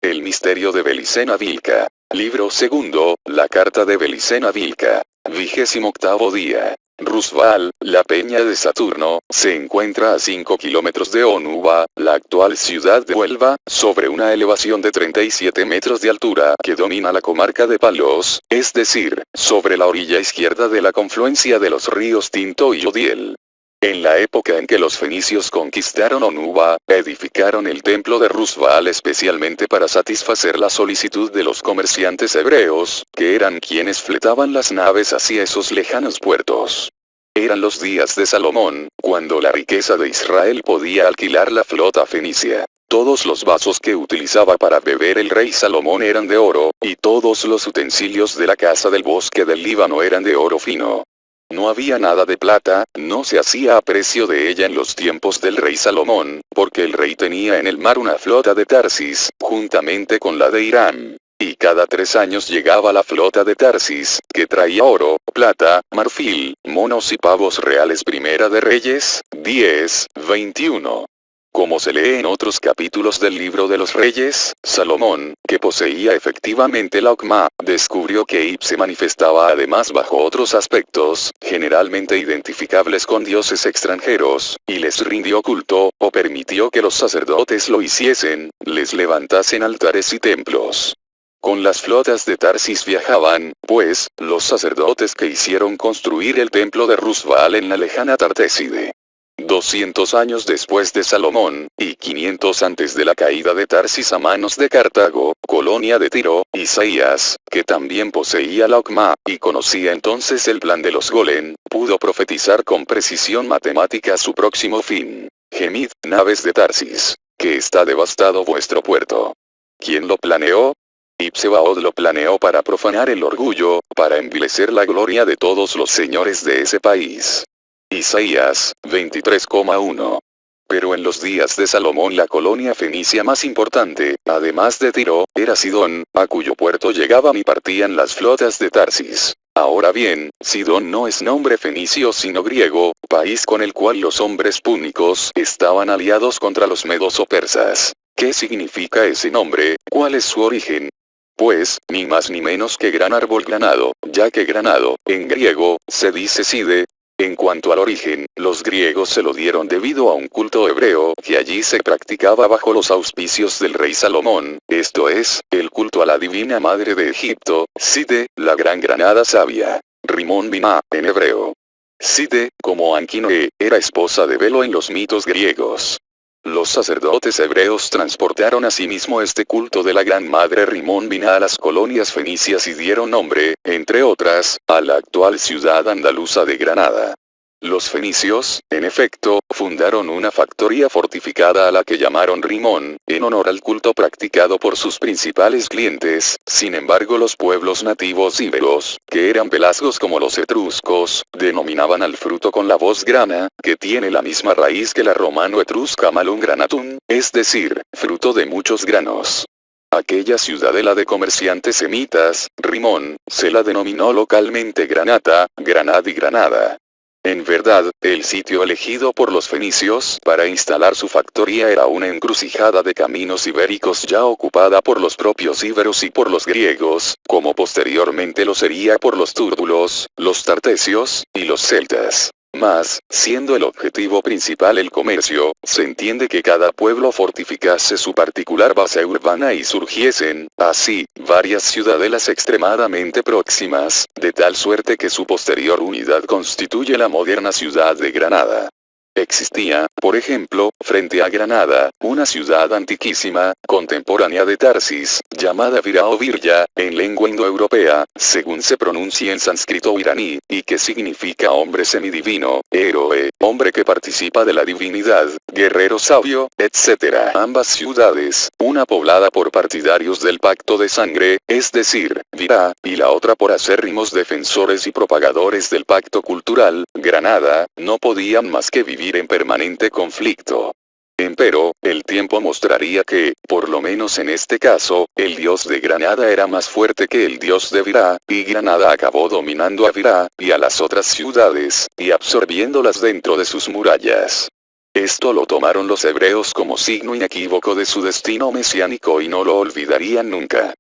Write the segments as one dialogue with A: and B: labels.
A: El misterio de Belicena Vilca. Libro segundo, la carta de Belicena Vilca. 28º día. Roosevelt, la peña de Saturno, se encuentra a 5 kilómetros de Onuba, la actual ciudad de Huelva, sobre una elevación de 37 metros de altura que domina la comarca de Palos, es decir, sobre la orilla izquierda de la confluencia de los ríos Tinto y Odiel. En la época en que los fenicios conquistaron Onuba, edificaron el templo de Roosevelt especialmente para satisfacer la solicitud de los comerciantes hebreos, que eran quienes fletaban las naves hacia esos lejanos puertos. Eran los días de Salomón, cuando la riqueza de Israel podía alquilar la flota fenicia. Todos los vasos que utilizaba para beber el rey Salomón eran de oro, y todos los utensilios de la casa del bosque del Líbano eran de oro fino. No había nada de plata, no se hacía aprecio de ella en los tiempos del rey Salomón, porque el rey tenía en el mar una flota de Tarsis, juntamente con la de Irán. Y cada 3 años llegaba la flota de Tarsis, que traía oro, plata, marfil, monos y pavos reales. Primera de Reyes, 10:21. Como se lee en otros capítulos del libro de los reyes, Salomón, que poseía efectivamente la Okma, descubrió que Ib se manifestaba además bajo otros aspectos, generalmente identificables con dioses extranjeros, y les rindió culto, o permitió que los sacerdotes lo hiciesen, les levantasen altares y templos. Con las flotas de Tarsis viajaban, pues, los sacerdotes que hicieron construir el templo de Roosevelt en la lejana Tartéside. 200 años después de Salomón, y 500 antes de la caída de Tarsis a manos de Cartago, colonia de Tiro, Isaías, que también poseía la Okma, y conocía entonces el plan de los Golem, pudo profetizar con precisión matemática su próximo fin. Gemid, naves de Tarsis, que está devastado vuestro puerto. ¿Quién lo planeó? Ibsebaod lo planeó para profanar el orgullo, para envilecer la gloria de todos los señores de ese país. Isaías, 23,1. Pero en los días de Salomón la colonia fenicia más importante, además de Tiro, era Sidón, a cuyo puerto llegaban y partían las flotas de Tarsis. Ahora bien, Sidón no es nombre fenicio sino griego, país con el cual los hombres púnicos estaban aliados contra los medos o persas. ¿Qué significa ese nombre? ¿Cuál es su origen? Pues, ni más ni menos que gran árbol granado, ya que granado, en griego, se dice side. En cuanto al origen, los griegos se lo dieron debido a un culto hebreo que allí se practicaba bajo los auspicios del rey Salomón, esto es, el culto a la divina madre de Egipto, Side, la gran granada sabia. Rimón Binah, en hebreo. Side, como Ankinoe, era esposa de Belo en los mitos griegos. Los sacerdotes hebreos transportaron asimismo este culto de la gran madre Rimón Binah a las colonias fenicias y dieron nombre, entre otras, a la actual ciudad andaluza de Granada. Los fenicios, en efecto, fundaron una factoría fortificada a la que llamaron Rimón, en honor al culto practicado por sus principales clientes. Sin embargo, los pueblos nativos íberos, que eran pelasgos como los etruscos, denominaban al fruto con la voz grana, que tiene la misma raíz que la romano-etrusca malum granatum, es decir, fruto de muchos granos. Aquella ciudadela de comerciantes semitas, Rimón, se la denominó localmente Granata, Granad y Granada. En verdad, el sitio elegido por los fenicios para instalar su factoría era una encrucijada de caminos ibéricos ya ocupada por los propios íberos y por los griegos, como posteriormente lo sería por los túrbulos, los tartesios, y los celtas. Mas, siendo el objetivo principal el comercio, se entiende que cada pueblo fortificase su particular base urbana y surgiesen, así, varias ciudadelas extremadamente próximas, de tal suerte que su posterior unidad constituye la moderna ciudad de Granada. Existía, por ejemplo, frente a Granada, una ciudad antiquísima, contemporánea de Tarsis, llamada Vira o Virya, en lengua indoeuropea, según se pronuncia en sánscrito iraní, y que significa hombre semidivino, héroe, hombre que participa de la divinidad, guerrero sabio, etc. Ambas ciudades, una poblada por partidarios del pacto de sangre, es decir, Vira, y la otra por acérrimos defensores y propagadores del pacto cultural, Granada, no podían más que vivir en permanente conflicto. Empero, el tiempo mostraría que, por lo menos en este caso, el dios de Granada era más fuerte que el dios de Virá, y Granada acabó dominando a Virá, y a las otras ciudades, y absorbiéndolas dentro de sus murallas. Esto lo tomaron los hebreos como signo inequívoco de su destino mesiánico y no lo olvidarían nunca.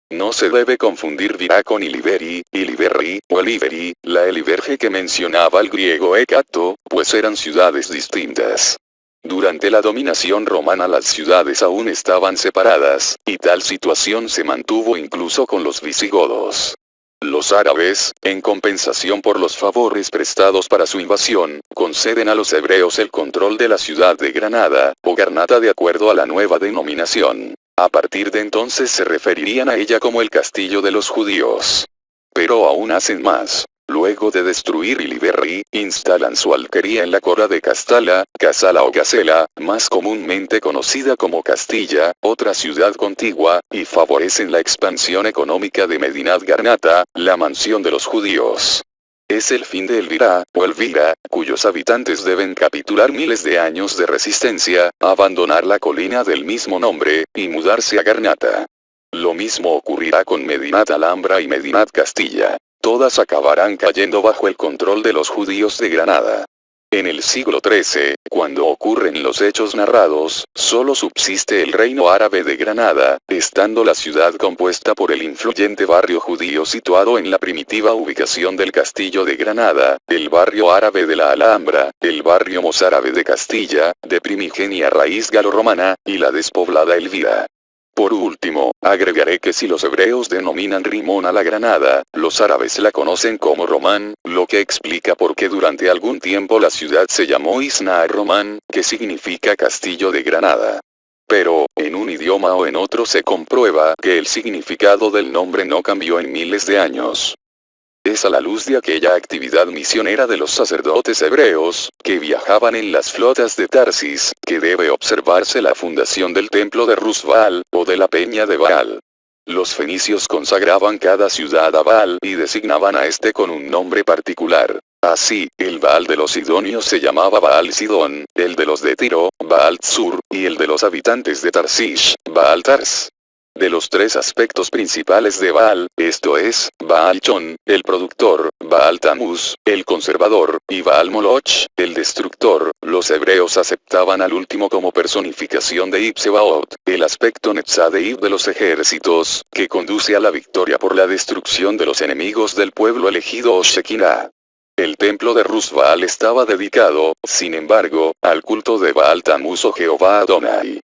A: No se debe confundir Virá con Iliberi, Iliberri, o Eliberi, la Eliberge que mencionaba el griego Hecato, pues eran ciudades distintas. Durante la dominación romana las ciudades aún estaban separadas, y tal situación se mantuvo incluso con los visigodos. Los árabes, en compensación por los favores prestados para su invasión, conceden a los hebreos el control de la ciudad de Granada, o Garnata de acuerdo a la nueva denominación. A partir de entonces se referirían a ella como el castillo de los judíos. Pero aún hacen más. Luego de destruir Iliberri, instalan su alquería en la Cora de Castala, Casala o Gasela, más comúnmente conocida como Castilla, otra ciudad contigua, y favorecen la expansión económica de Medinat Garnata, la mansión de los judíos. Es el fin de Elvira, o Elvira, cuyos habitantes deben capitular miles de años de resistencia, abandonar la colina del mismo nombre, y mudarse a Garnata. Lo mismo ocurrirá con Medinat Alhambra y Medinat Castilla. Todas acabarán cayendo bajo el control de los judíos de Granada. En el siglo XIII, cuando ocurren los hechos narrados, solo subsiste el reino árabe de Granada, estando la ciudad compuesta por el influyente barrio judío situado en la primitiva ubicación del castillo de Granada, el barrio árabe de la Alhambra, el barrio mozárabe de Castilla, de primigenia raíz galorromana, y la despoblada Elvira. Por último, agregaré que si los hebreos denominan Rimón a la Granada, los árabes la conocen como Román, lo que explica por qué durante algún tiempo la ciudad se llamó Isna ar-Román, que significa Castillo de Granada. Pero, en un idioma o en otro se comprueba que el significado del nombre no cambió en miles de años. Es a la luz de aquella actividad misionera de los sacerdotes hebreos, que viajaban en las flotas de Tarsis, que debe observarse la fundación del templo de Rusbaal, o de la peña de Baal. Los fenicios consagraban cada ciudad a Baal y designaban a este con un nombre particular. Así, el Baal de los sidonios se llamaba Baal Sidón, el de los de Tiro, Baal Tsur, y el de los habitantes de Tarsish, Baal Tars. De los tres aspectos principales de Baal, esto es, Baal Chon, el productor, Baal Tamuz, el conservador, y Baal Moloch, el destructor, los hebreos aceptaban al último como personificación de Ib-Sebaot, el aspecto Netzá de Ib de los ejércitos, que conduce a la victoria por la destrucción de los enemigos del pueblo elegido o Shekinah. El templo de Rusbaal estaba dedicado, sin embargo, al culto de Baal Tamuz o Jehová Adonai.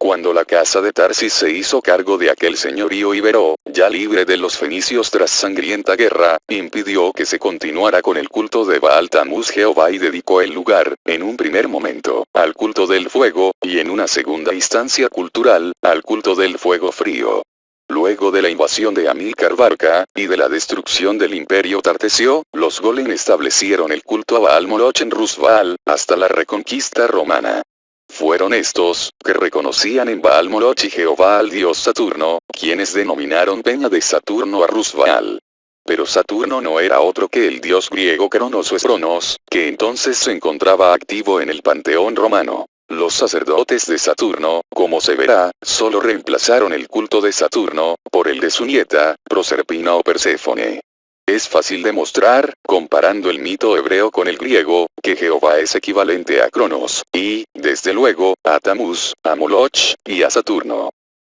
A: Cuando la casa de Tarsis se hizo cargo de aquel señorío ibero, ya libre de los fenicios tras sangrienta guerra, impidió que se continuara con el culto de Baal Tamuz Jehová y dedicó el lugar, en un primer momento, al culto del fuego, y en una segunda instancia cultural, al culto del fuego frío. Luego de la invasión de Amílcar Barca, y de la destrucción del imperio tartesio, los Golem establecieron el culto a Baal Moloch en Rusbaal, hasta la reconquista romana. Fueron estos, que reconocían en Baal Moloch y Jehová al dios Saturno, quienes denominaron Peña de Saturno a Rusbaal. Pero Saturno no era otro que el dios griego Cronos o Espronos, que entonces se encontraba activo en el panteón romano. Los sacerdotes de Saturno, como se verá, solo reemplazaron el culto de Saturno, por el de su nieta, Proserpina o Perséfone. Es fácil demostrar, comparando el mito hebreo con el griego, que Jehová es equivalente a Cronos, y, desde luego, a Tamuz, a Moloch, y a Saturno.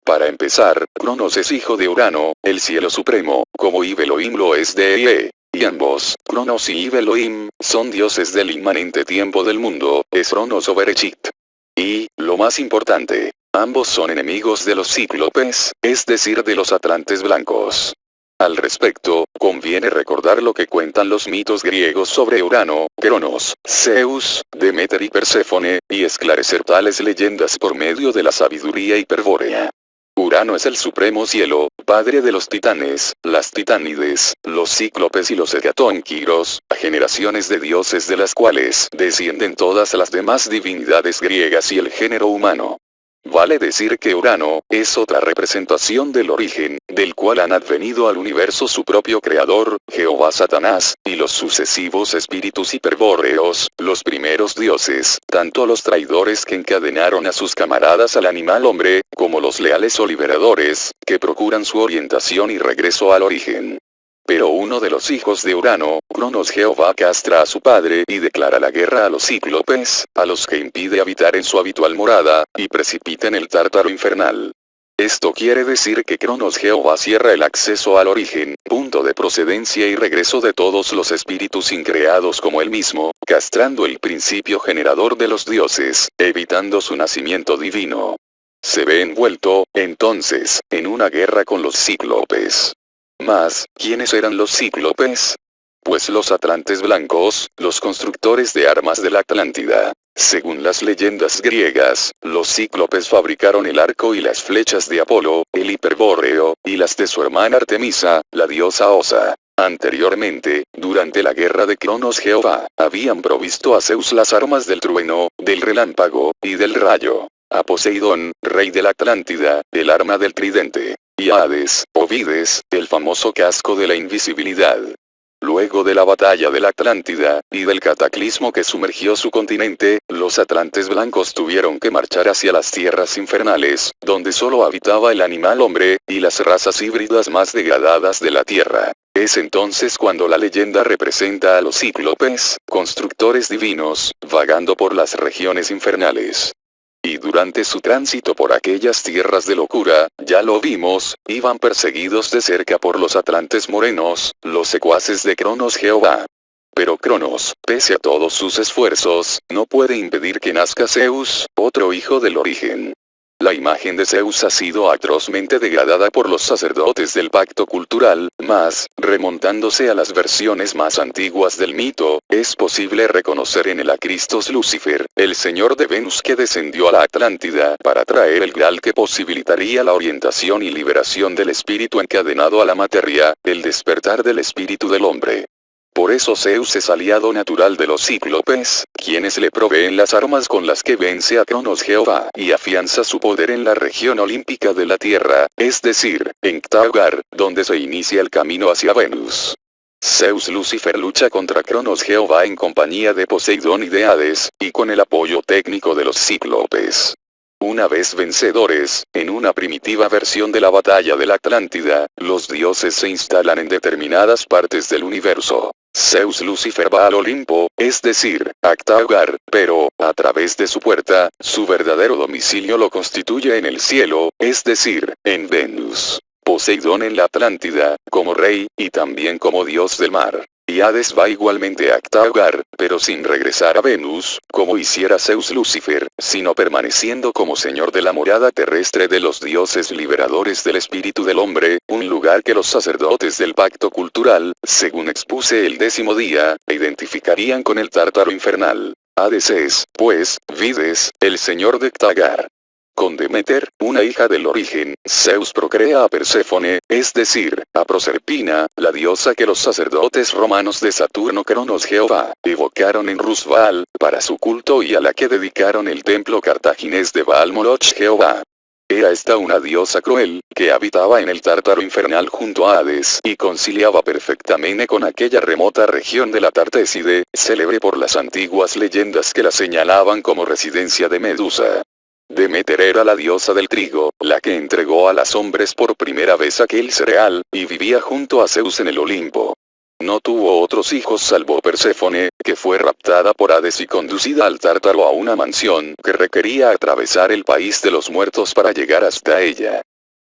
A: Para empezar, Cronos es hijo de Urano, el cielo supremo, como Ib Elohim lo es de Ie. Y ambos, Cronos y Ib Elohim, son dioses del inmanente tiempo del mundo, Esronos o Berechit. Y, lo más importante, ambos son enemigos de los cíclopes, es decir de los atlantes blancos. Al respecto, conviene recordar lo que cuentan los mitos griegos sobre Urano, Cronos, Zeus, Deméter y Perséfone, y esclarecer tales leyendas por medio de la sabiduría hiperbórea. Urano es el supremo cielo, padre de los titanes, las titánides, los cíclopes y los hecatónquiros, generaciones de dioses de las cuales descienden todas las demás divinidades griegas y el género humano. Vale decir que Urano, es otra representación del origen, del cual han advenido al universo su propio creador, Jehová Satanás, y los sucesivos espíritus hiperbóreos, los primeros dioses, tanto los traidores que encadenaron a sus camaradas al animal hombre, como los leales o liberadores, que procuran su orientación y regreso al origen. Pero uno de los hijos de Urano, Cronos Jehová, castra a su padre y declara la guerra a los cíclopes, a los que impide habitar en su habitual morada, y precipita en el Tártaro infernal. Esto quiere decir que Cronos Jehová cierra el acceso al origen, punto de procedencia y regreso de todos los espíritus increados como él mismo, castrando el principio generador de los dioses, evitando su nacimiento divino. Se ve envuelto, entonces, en una guerra con los cíclopes. Mas, ¿quiénes eran los cíclopes? Pues los atlantes blancos, los constructores de armas de la Atlántida. Según las leyendas griegas, los cíclopes fabricaron el arco y las flechas de Apolo, el hiperbóreo, y las de su hermana Artemisa, la diosa Osa. Anteriormente, durante la guerra de Cronos Jehová, habían provisto a Zeus las armas del trueno, del relámpago, y del rayo. A Poseidón, rey de la Atlántida, el arma del tridente. Y a Hades, Ovides, el famoso casco de la invisibilidad. Luego de la batalla de la Atlántida, y del cataclismo que sumergió su continente, los atlantes blancos tuvieron que marchar hacia las tierras infernales, donde solo habitaba el animal hombre, y las razas híbridas más degradadas de la tierra. Es entonces cuando la leyenda representa a los cíclopes, constructores divinos, vagando por las regiones infernales. Y durante su tránsito por aquellas tierras de locura, ya lo vimos, iban perseguidos de cerca por los atlantes morenos, los secuaces de Cronos Jehová. Pero Cronos, pese a todos sus esfuerzos, no puede impedir que nazca Zeus, otro hijo del origen. La imagen de Zeus ha sido atrozmente degradada por los sacerdotes del pacto cultural, mas, remontándose a las versiones más antiguas del mito, es posible reconocer en el Acristos Lucifer, el señor de Venus que descendió a la Atlántida para traer el Graal que posibilitaría la orientación y liberación del espíritu encadenado a la materia, el despertar del espíritu del hombre. Por eso Zeus es aliado natural de los cíclopes, quienes le proveen las armas con las que vence a Cronos Jehová y afianza su poder en la región olímpica de la Tierra, es decir, en Ctagar, donde se inicia el camino hacia Venus. Zeus Lucifer lucha contra Cronos Jehová en compañía de Poseidón y de Hades, y con el apoyo técnico de los cíclopes. Una vez vencedores, en una primitiva versión de la batalla de la Atlántida, los dioses se instalan en determinadas partes del universo. Zeus Lucifer va al Olimpo, es decir, a Ctagar, pero, a través de su puerta, su verdadero domicilio lo constituye en el cielo, es decir, en Venus. Poseidón en la Atlántida, como rey, y también como dios del mar. Y Hades va igualmente a Ctagar, pero sin regresar a Venus, como hiciera Zeus Lucifer, sino permaneciendo como señor de la morada terrestre de los dioses liberadores del espíritu del hombre, un lugar que los sacerdotes del pacto cultural, según expuse el 10º día, identificarían con el Tártaro infernal. Hades es, pues, Vides, el señor de Ctagar. Con Demeter, una hija del origen, Zeus procrea a Perséfone, es decir, a Proserpina, la diosa que los sacerdotes romanos de Saturno Cronos Jehová evocaron en Rusbaal, para su culto y a la que dedicaron el templo cartaginés de Baal Moloch Jehová. Era esta una diosa cruel, que habitaba en el Tártaro infernal junto a Hades y conciliaba perfectamente con aquella remota región de la Tartéside, célebre por las antiguas leyendas que la señalaban como residencia de Medusa. Demeter era la diosa del trigo, la que entregó a los hombres por primera vez aquel cereal, y vivía junto a Zeus en el Olimpo. No tuvo otros hijos salvo Perséfone, que fue raptada por Hades y conducida al Tártaro a una mansión que requería atravesar el país de los muertos para llegar hasta ella.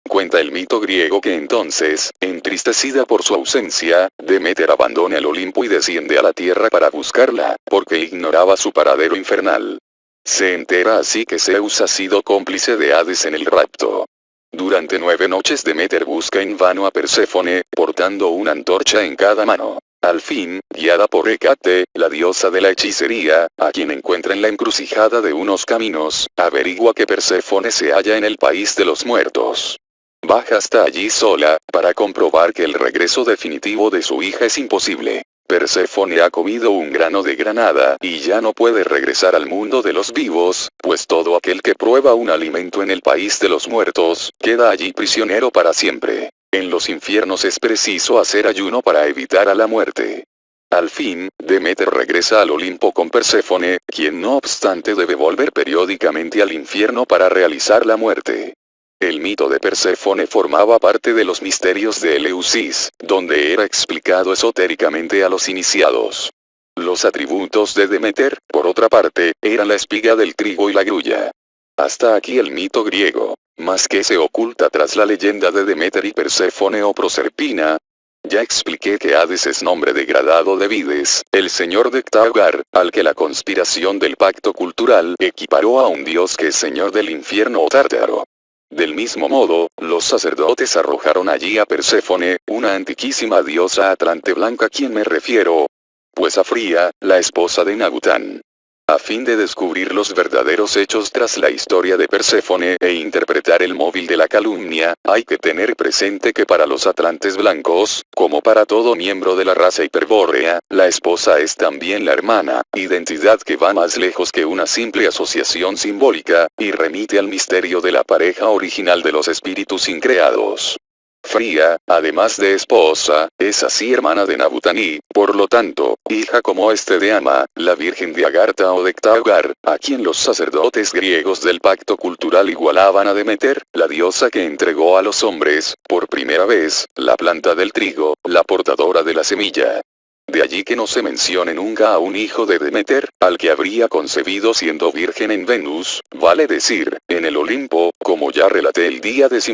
A: Cuenta el mito griego que entonces, entristecida por su ausencia, Demeter abandona el Olimpo y desciende a la tierra para buscarla, porque ignoraba su paradero infernal. Se entera así que Zeus ha sido cómplice de Hades en el rapto. Durante 9 noches Demeter busca en vano a Perséfone, portando una antorcha en cada mano. Al fin, guiada por Hécate, la diosa de la hechicería, a quien encuentra en la encrucijada de unos caminos, averigua que Perséfone se halla en el país de los muertos. Baja hasta allí sola, para comprobar que el regreso definitivo de su hija es imposible. Perséfone ha comido un grano de granada y ya no puede regresar al mundo de los vivos, pues todo aquel que prueba un alimento en el país de los muertos, queda allí prisionero para siempre. En los infiernos es preciso hacer ayuno para evitar a la muerte. Al fin, Demeter regresa al Olimpo con Perséfone, quien no obstante debe volver periódicamente al infierno para realizar la muerte. El mito de Perséfone formaba parte de los misterios de Eleusis, donde era explicado esotéricamente a los iniciados. Los atributos de Demeter, por otra parte, eran la espiga del trigo y la grulla. Hasta aquí el mito griego. Mas ¿qué se oculta tras la leyenda de Demeter y Perséfone o Proserpina? Ya expliqué que Hades es nombre degradado de Vides, el señor de Ctagar, al que la conspiración del pacto cultural equiparó a un dios que es señor del infierno o Tártaro. Del mismo modo, los sacerdotes arrojaron allí a Perséfone, una antiquísima diosa atlante blanca a quien me refiero, pues a Fría, la esposa de Nabután. A fin de descubrir los verdaderos hechos tras la historia de Perséfone e interpretar el móvil de la calumnia, hay que tener presente que para los atlantes blancos, como para todo miembro de la raza hiperbórea, la esposa es también la hermana, identidad que va más lejos que una simple asociación simbólica, y remite al misterio de la pareja original de los espíritus increados. Fría, además de esposa, es así hermana de Nabután y, por lo tanto, hija como este de Ama, la virgen de Agartha o de Ctagar, a quien los sacerdotes griegos del pacto cultural igualaban a Demeter, la diosa que entregó a los hombres, por primera vez, la planta del trigo, la portadora de la semilla. De allí que no se mencione nunca a un hijo de Demeter, al que habría concebido siendo virgen en Venus, vale decir, en el Olimpo, como ya relaté el día 12.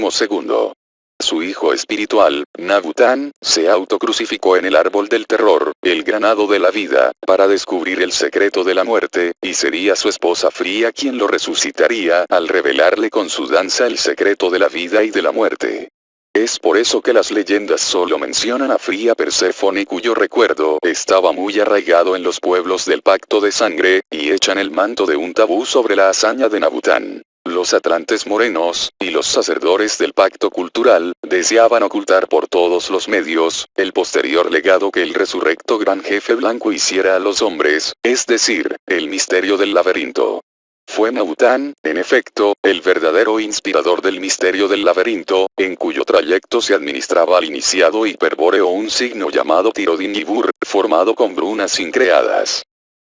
A: Su hijo espiritual, Nabután, se autocrucificó en el árbol del terror, el granado de la vida, para descubrir el secreto de la muerte, y sería su esposa Fría quien lo resucitaría al revelarle con su danza el secreto de la vida y de la muerte. Es por eso que las leyendas solo mencionan a Fría Perséfone cuyo recuerdo estaba muy arraigado en los pueblos del pacto de sangre, y echan el manto de un tabú sobre la hazaña de Nabután. Los atlantes morenos, y los sacerdotes del pacto cultural, deseaban ocultar por todos los medios, el posterior legado que el resurrecto gran jefe blanco hiciera a los hombres, es decir, el misterio del laberinto. Fue Nabután, en efecto, el verdadero inspirador del misterio del laberinto, en cuyo trayecto se administraba al iniciado hiperbóreo un signo llamado Tirodin Ibur, formado con brunas increadas.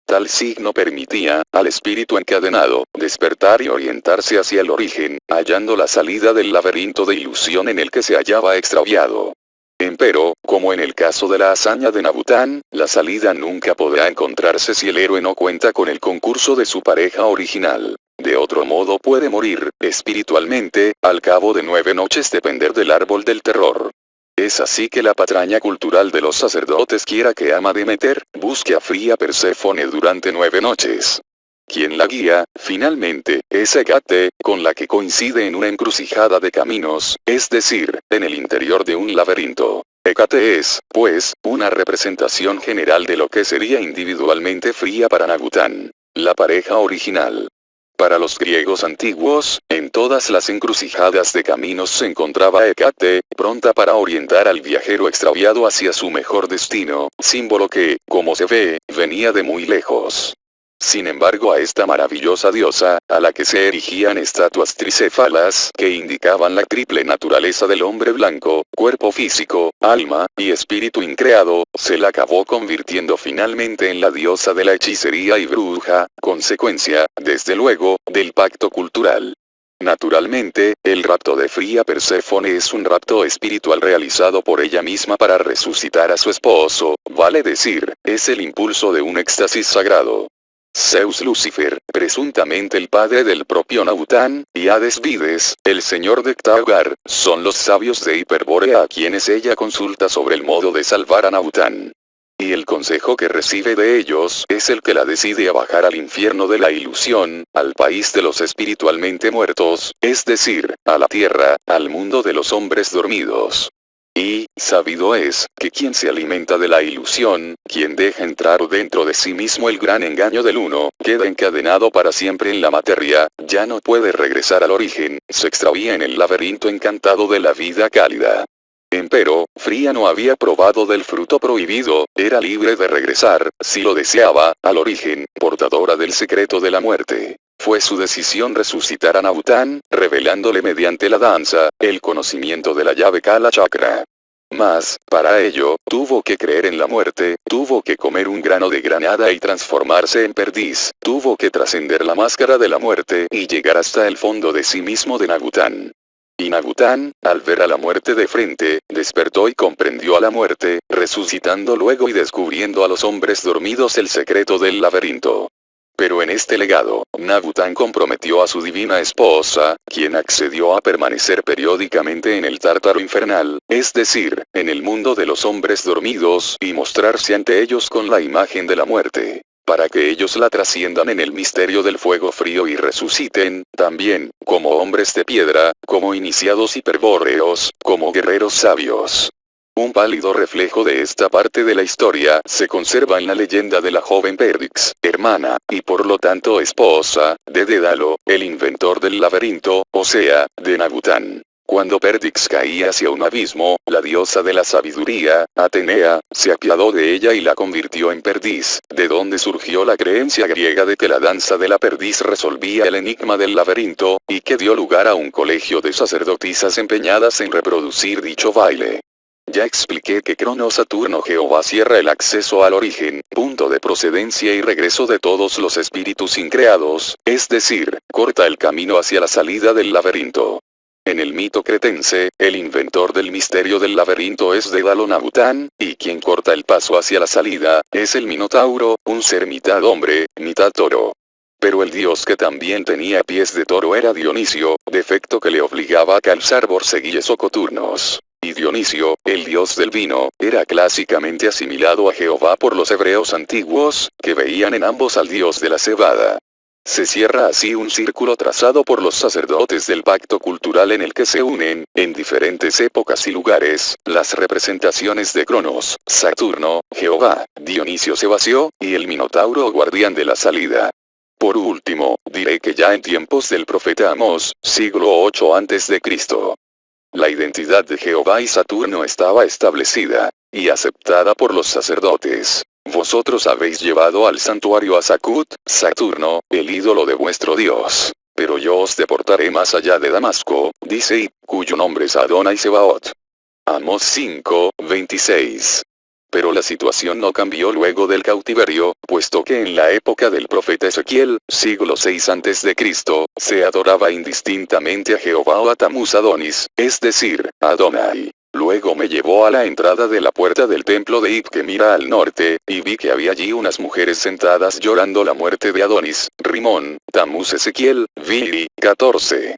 A: Tal signo permitía, al espíritu encadenado, despertar y orientarse hacia el origen, hallando la salida del laberinto de ilusión en el que se hallaba extraviado. Empero, como en el caso de la hazaña de Nabután, la salida nunca podrá encontrarse si el héroe no cuenta con el concurso de su pareja original. De otro modo puede morir, espiritualmente, al cabo de 9 noches depender del árbol del terror. Es así que la patraña cultural de los sacerdotes quiera que Ama Demeter, busque a Fría Perséfone durante 9 noches. Quien la guía, finalmente, es Hécate, con la que coincide en una encrucijada de caminos, es decir, en el interior de un laberinto. Hécate es, pues, una representación general de lo que sería individualmente Fría para Nabután, la pareja original. Para los griegos antiguos, en todas las encrucijadas de caminos se encontraba Hécate, pronta para orientar al viajero extraviado hacia su mejor destino, símbolo que, como se ve, venía de muy lejos. Sin embargo, a esta maravillosa diosa, a la que se erigían estatuas tricéfalas que indicaban la triple naturaleza del hombre blanco, cuerpo físico, alma, y espíritu increado, se la acabó convirtiendo finalmente en la diosa de la hechicería y bruja, consecuencia, desde luego, del pacto cultural. Naturalmente, el rapto de Fría Perséfone es un rapto espiritual realizado por ella misma para resucitar a su esposo, vale decir, es el impulso de un éxtasis sagrado. Zeus Lucifer, presuntamente el padre del propio Nabután, y Hades Vides, el señor de Ctagar, son los sabios de Hiperbórea a quienes ella consulta sobre el modo de salvar a Nabután. Y el consejo que recibe de ellos es el que la decide a bajar al infierno de la ilusión, al país de los espiritualmente muertos, es decir, a la tierra, al mundo de los hombres dormidos. Y, sabido es, que quien se alimenta de la ilusión, quien deja entrar dentro de sí mismo el gran engaño del uno, queda encadenado para siempre en la materia, ya no puede regresar al origen, se extravía en el laberinto encantado de la vida cálida. Empero, Fría no había probado del fruto prohibido, era libre de regresar, si lo deseaba, al origen, portadora del secreto de la muerte. Fue su decisión resucitar a Nabután, revelándole mediante la danza, el conocimiento de la llave Kala Chakra. Mas, para ello, tuvo que creer en la muerte, tuvo que comer un grano de granada y transformarse en perdiz, tuvo que trascender la máscara de la muerte y llegar hasta el fondo de sí mismo de Nabután. Y Nabután, al ver a la muerte de frente, despertó y comprendió a la muerte, resucitando luego y descubriendo a los hombres dormidos el secreto del laberinto. Pero en este legado, Nabután comprometió a su divina esposa, quien accedió a permanecer periódicamente en el Tártaro infernal, es decir, en el mundo de los hombres dormidos, y mostrarse ante ellos con la imagen de la muerte, para que ellos la trasciendan en el misterio del fuego frío y resuciten, también, como hombres de piedra, como iniciados hiperbóreos, como guerreros sabios. Un pálido reflejo de esta parte de la historia se conserva en la leyenda de la joven Perdix, hermana, y por lo tanto esposa, de Dédalo, el inventor del laberinto, o sea, de Nabután. Cuando Perdix caía hacia un abismo, la diosa de la sabiduría, Atenea, se apiadó de ella y la convirtió en perdiz, de donde surgió la creencia griega de que la danza de la perdiz resolvía el enigma del laberinto, y que dio lugar a un colegio de sacerdotisas empeñadas en reproducir dicho baile. Ya expliqué que Crono Saturno Jehová cierra el acceso al origen, punto de procedencia y regreso de todos los espíritus increados, es decir, corta el camino hacia la salida del laberinto. En el mito cretense, el inventor del misterio del laberinto es Dédalo Nabután, y quien corta el paso hacia la salida, es el Minotauro, un ser mitad hombre, mitad toro. Pero el dios que también tenía pies de toro era Dionisio, defecto que le obligaba a calzar borceguilles o coturnos. Y Dionisio, el dios del vino, era clásicamente asimilado a Jehová por los hebreos antiguos, que veían en ambos al dios de la cebada. Se cierra así un círculo trazado por los sacerdotes del pacto cultural en el que se unen, en diferentes épocas y lugares, las representaciones de Cronos, Saturno, Jehová, Dionisio Sebasio, y el Minotauro guardián de la salida. Por último, diré que ya en tiempos del profeta Amós, siglo 8 a.C., la identidad de Jehová y Saturno estaba establecida, y aceptada por los sacerdotes. Vosotros habéis llevado al santuario a Sakut, Saturno, el ídolo de vuestro Dios. Pero yo os deportaré más allá de Damasco, dice Ib, cuyo nombre es Adonai Sebaot. Amós 5, 26. Pero la situación no cambió luego del cautiverio, puesto que en la época del profeta Ezequiel, siglo 6 a.C., se adoraba indistintamente a Jehová o a Tamuz Adonis, es decir, Adonai. Luego me llevó a la entrada de la puerta del templo de Ib que mira al norte, y vi que había allí unas mujeres sentadas llorando la muerte de Adonis, Rimón, Tamuz Ezequiel, Vili, 14.